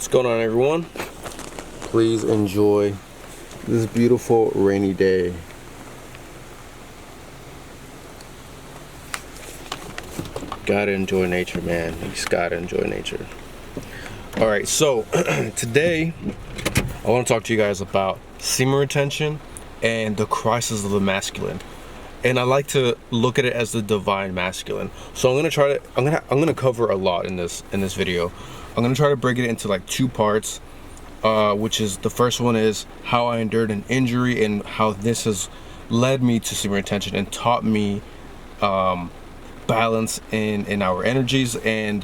What's going on, everyone? Please enjoy this beautiful rainy day. Gotta enjoy nature, man. You just gotta enjoy nature. Alright, so today I want to talk to you guys about semen retention and the crisis of the masculine. And I like to look at it as the divine masculine. So I'm gonna cover a lot in this video. I'm gonna try to break it into like two parts, which is the first one is how I endured an injury and how this has led me to semen retention and taught me balance in our energies, and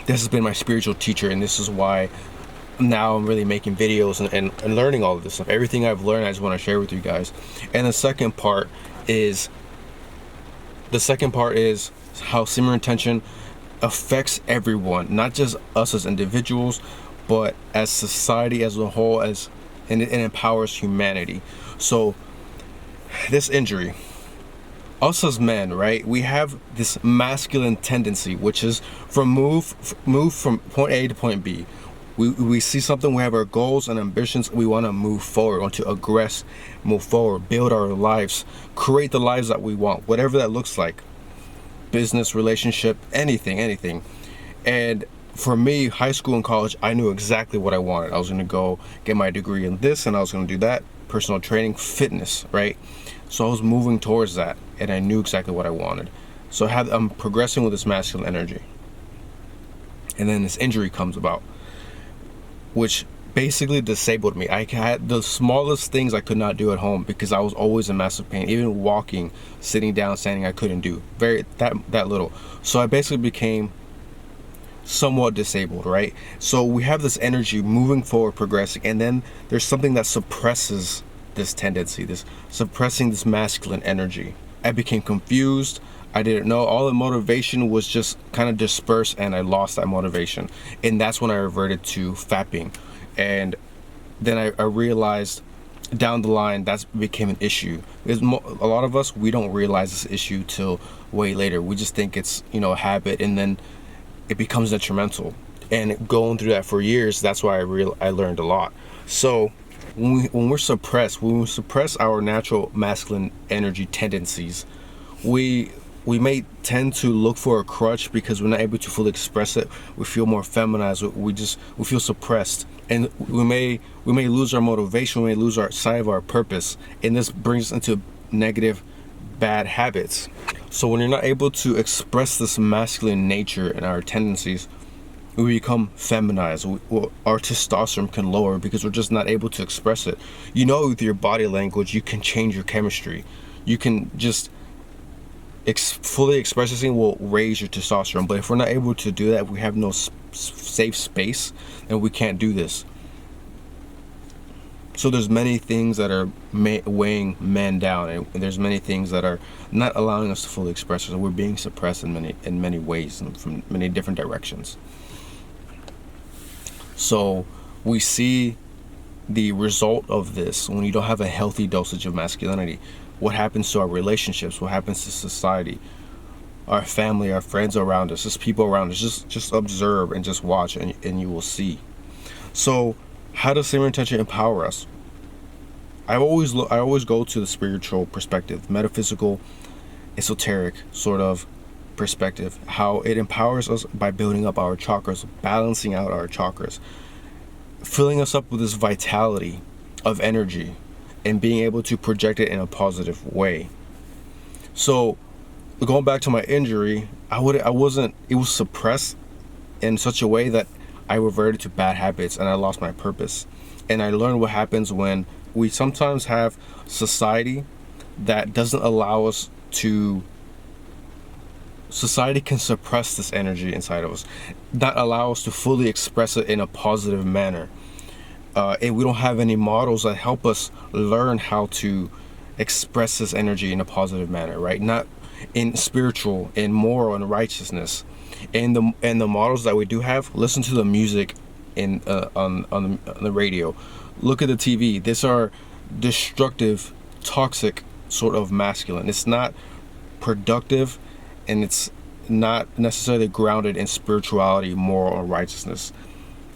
this has been my spiritual teacher, and this is why now I'm really making videos and learning all of this stuff. Everything I've learned I just want to share with you guys. And the second part is how semen retention affects everyone, not just us as individuals, but as society as a whole, and it empowers humanity. So this injury, us as men, right, we have this masculine tendency, which is move from point A to point B. We see something, we have our goals and ambitions, we want to move forward, want to move forward, build our lives, create the lives that we want, whatever that looks like. Business, relationship, anything. And for me, high school and college, I knew exactly what I wanted. I was going to go get my degree in this, and I was going to do that, personal training, fitness, right? So I was moving towards that, and I knew exactly what I wanted. So I'm progressing with this masculine energy. And then this injury comes about, which basically disabled me. I had the smallest things I could not do at home because I was always in massive pain. Even walking, sitting down, standing, I couldn't do that little. So I basically became somewhat disabled, right? So we have this energy moving forward, progressing, and then there's something that suppresses this tendency, suppressing this masculine energy. I became confused. I didn't know. All the motivation was just kind of dispersed, and I lost that motivation. And that's when I reverted to fapping. And then I realized down the line that became an issue. There's a lot of us, we don't realize this issue till way later. We just think it's, a habit, and then it becomes detrimental. And going through that for years, that's why I learned a lot. So when we suppress our natural masculine energy tendencies, we may tend to look for a crutch because we're not able to fully express it. We feel more feminized. We feel suppressed, and we may lose our motivation. We may lose our sight of our purpose, and this brings us into negative, bad habits. So when you're not able to express this masculine nature and our tendencies, we become feminized. Our testosterone can lower because we're just not able to express it. With your body language, you can change your chemistry. You can just fully express this thing will raise your testosterone. But if we're not able to do that, if we have no safe space, then we can't do this. So there's many things that are weighing men down, and there's many things that are not allowing us to fully express ourselves. We're being suppressed in many ways and from many different directions. So we see the result of this when you don't have a healthy dosage of masculinity. What happens to our relationships? What happens to society? Our family, our friends around us, just people around us. Just observe and just watch, and you will see. So how does semen retention empower us? I always go to the spiritual perspective, metaphysical, esoteric sort of perspective, how it empowers us by building up our chakras, balancing out our chakras, filling us up with this vitality of energy, and being able to project it in a positive way. So going back to my injury, it was suppressed in such a way that I reverted to bad habits, and I lost my purpose. And I learned what happens when we sometimes have society that doesn't allow us to. Society can suppress this energy inside of us, not allow us to fully express it in a positive manner. And we don't have any models that help us learn how to express this energy in a positive manner, right? Not in spiritual, in moral, and righteousness. And the models that we do have, listen to the music on the radio, look at the TV. These are destructive, toxic sort of masculine. It's not productive, and it's not necessarily grounded in spirituality, moral, or righteousness.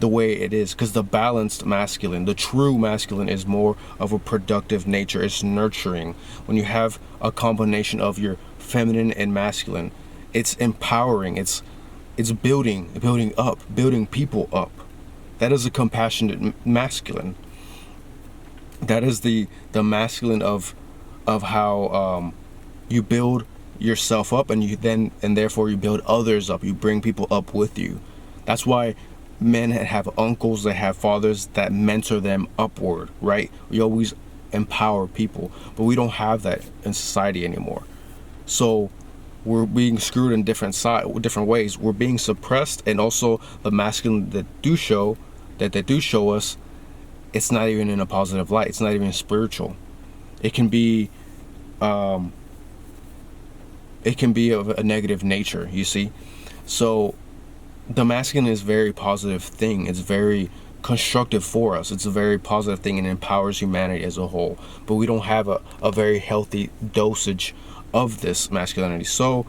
the way it is, because the balanced masculine, the true masculine, is more of a productive nature. It's nurturing. When you have a combination of your feminine and masculine, it's empowering. It's building up, building people up. That is a compassionate masculine. That is the masculine of how you build yourself up, and therefore you build others up. You bring people up with you. That's why men have uncles, they have fathers that mentor them upward, right? We always empower people, but we don't have that in society anymore. So we're being screwed in different ways. We're being suppressed, and also the masculine that they do show us, it's not even in a positive light. It's not even spiritual. It can be of a negative nature, you see. So the masculine is a very positive thing. It's very constructive for us. It's a very positive thing and empowers humanity as a whole. But we don't have a very healthy dosage of this masculinity. So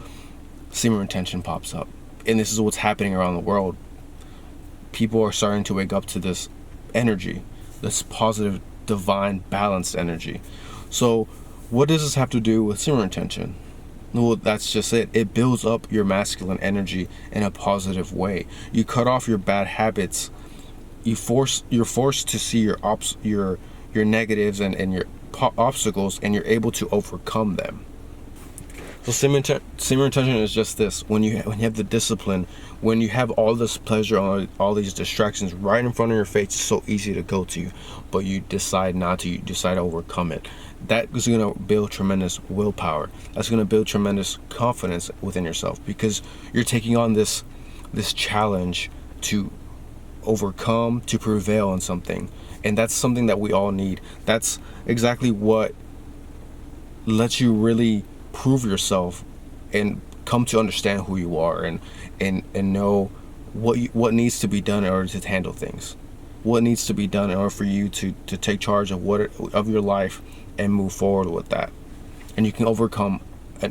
semen retention pops up. And this is what's happening around the world. People are starting to wake up to this energy, this positive, divine, balanced energy. So what does this have to do with semen retention? Well, that's just it. It builds up your masculine energy in a positive way. You cut off your bad habits. You're forced to see your negatives and your obstacles, and you're able to overcome them. So semen retention is just this: when you have the discipline, when you have all this pleasure, all these distractions right in front of your face, it's so easy to go to, but you decide not to. You decide to overcome it. That is going to build tremendous willpower. That's going to build tremendous confidence within yourself, because you're taking on this challenge to overcome, to prevail on something. And that's something that we all need. That's exactly what lets you really prove yourself and come to understand who you are, and know what needs to be done in order to handle things. What needs to be done in order for you to take charge of your life and move forward with that. And you can overcome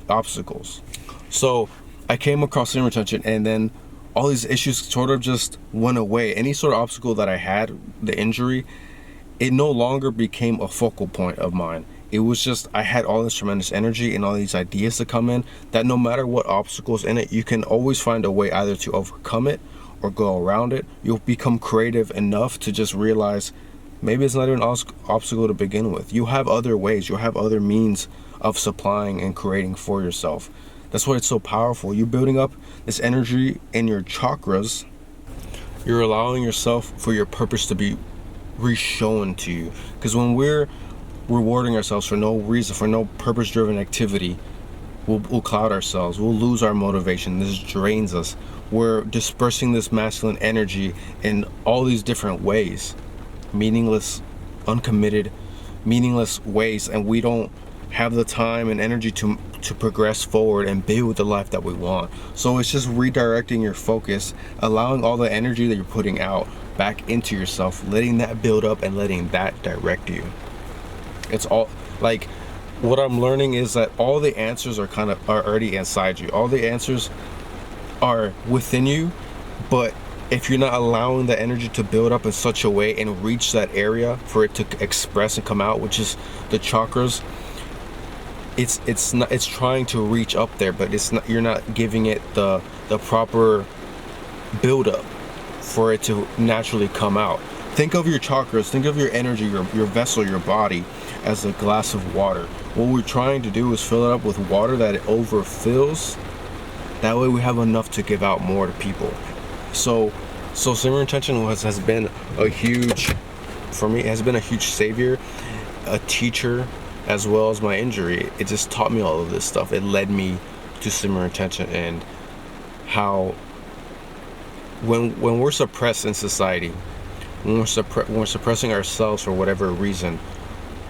obstacles. So I came across semen retention, and then all these issues sort of just went away. Any sort of obstacle that I had, the injury, it no longer became a focal point of mine. It was just, I had all this tremendous energy and all these ideas to come in, that no matter what obstacles in it, you can always find a way either to overcome it or go around it. You'll become creative enough to just realize maybe it's not even an obstacle to begin with. You have other ways. You have other means of supplying and creating for yourself. That's why it's so powerful. You're building up this energy in your chakras. You're allowing yourself for your purpose to be re-shown to you. Because when we're rewarding ourselves for no reason, for no purpose-driven activity, we'll cloud ourselves. We'll lose our motivation. This drains us. We're dispersing this masculine energy in all these different ways. Meaningless, uncommitted, meaningless ways, and we don't have the time and energy to progress forward and build the life that we want. So it's just redirecting your focus, allowing all the energy that you're putting out back into yourself, letting that build up and letting that direct you. It's all like, what I'm learning is that all the answers are already inside you. All the answers are within you, but if you're not allowing the energy to build up in such a way and reach that area for it to express and come out, which is the chakras, it's trying to reach up there, but it's not. You're not giving it the proper build up for it to naturally come out. Think of your chakras, think of your energy, your vessel, your body as a glass of water. What we're trying to do is fill it up with water that it overfills. That way we have enough to give out more to people. So semen retention has been a huge, for me, it has been a huge savior, a teacher, as well as my injury. It just taught me all of this stuff. It led me to semen retention, and how when we're suppressed in society, when we're suppressing ourselves for whatever reason,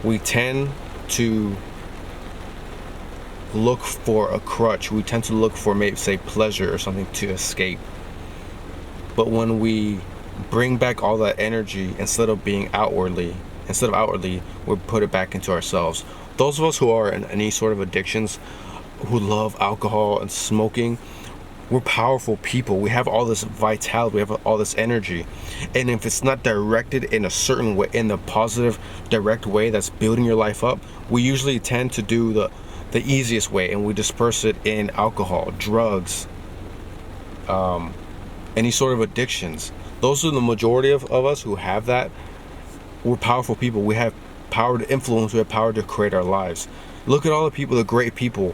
we tend to look for a crutch. We tend to look for, maybe say, pleasure or something to escape. But when we bring back all that energy, instead of outwardly, we put it back into ourselves. Those of us who are in any sort of addictions, who love alcohol and smoking, we're powerful people. We have all this vitality, we have all this energy, and if it's not directed in a certain way, in the positive direct way that's building your life up, we usually tend to do the easiest way, and we disperse it in alcohol, drugs, any sort of addictions. Those are the majority of us who have that. We're powerful people. We have power to influence. We have power to create our lives. Look at all the people, the great people,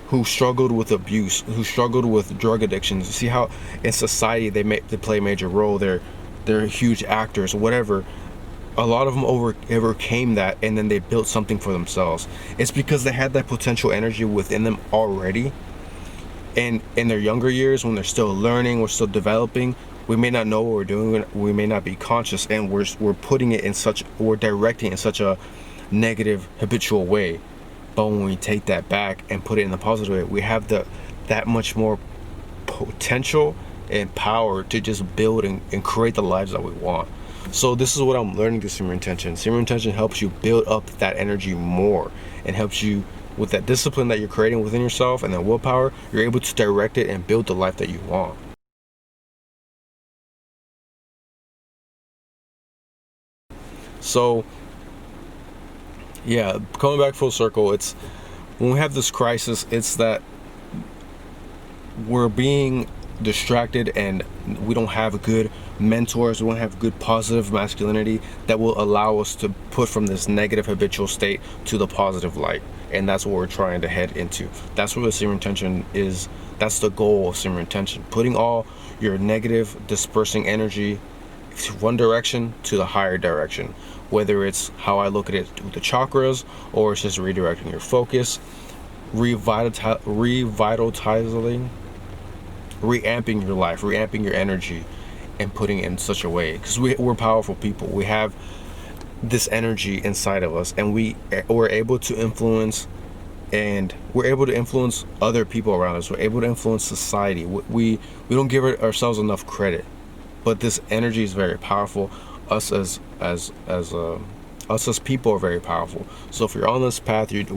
who struggled with abuse, who struggled with drug addictions. You see how in society they play a major role. They're huge actors, whatever. A lot of them overcame that, and then they built something for themselves. It's because they had that potential energy within them already. And in their younger years, when they're still learning, we're still developing, we may not know what we're doing, we may not be conscious, and we're putting it in we're directing it in such a negative, habitual way. But when we take that back and put it in the positive way, we have that much more potential and power to just build and create the lives that we want. So this is what I'm learning through Semen Intention. Semen Intention helps you build up that energy more, and helps you with that discipline that you're creating within yourself and that willpower. You're able to direct it and build the life that you want. So yeah, coming back full circle, it's when we have this crisis, it's that we're being distracted and we don't have good mentors, we don't have good positive masculinity that will allow us to put from this negative habitual state to the positive light. And that's what we're trying to head into. That's what the Semen Intention is. That's the goal of Semen Intention, putting all your negative dispersing energy to one direction to the higher direction, whether it's how I look at it with the chakras, or it's just redirecting your focus, revitalizing, reamping your life, reamping your energy, and putting it in such a way, because we're powerful people. We have this energy inside of us, and we're able to influence, and we're able to influence other people around us. We're able to influence society. We don't give ourselves enough credit, but this energy is very powerful. Us as people are very powerful. So if you're on this path, if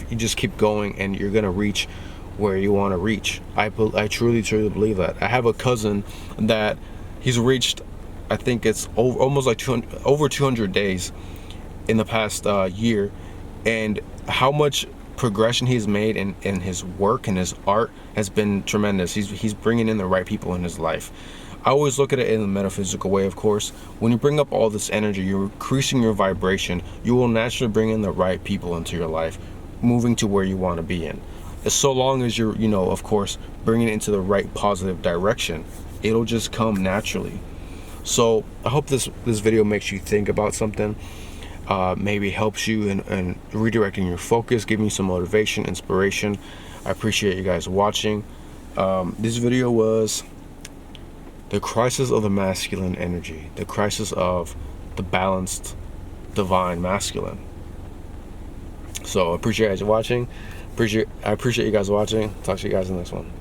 you just keep going, and you're gonna reach where you want to reach. I truly believe that. I have a cousin that he's reached, I think it's almost like over 200 days in the past year, and how much progression he's made in his work and his art has been tremendous. He's bringing in the right people in his life. I always look at it in a metaphysical way, of course. When you bring up all this energy, you're increasing your vibration. You will naturally bring in the right people into your life, moving to where you want to be in. So long as you're, of course, bringing it into the right positive direction, it'll just come naturally. So I hope this video makes you think about something, maybe helps you in redirecting your focus, giving you some motivation, inspiration. I appreciate you guys watching. This video was the crisis of the masculine energy, the crisis of the balanced divine masculine. So I appreciate you guys watching. I appreciate you guys watching. Talk to you guys in the next one.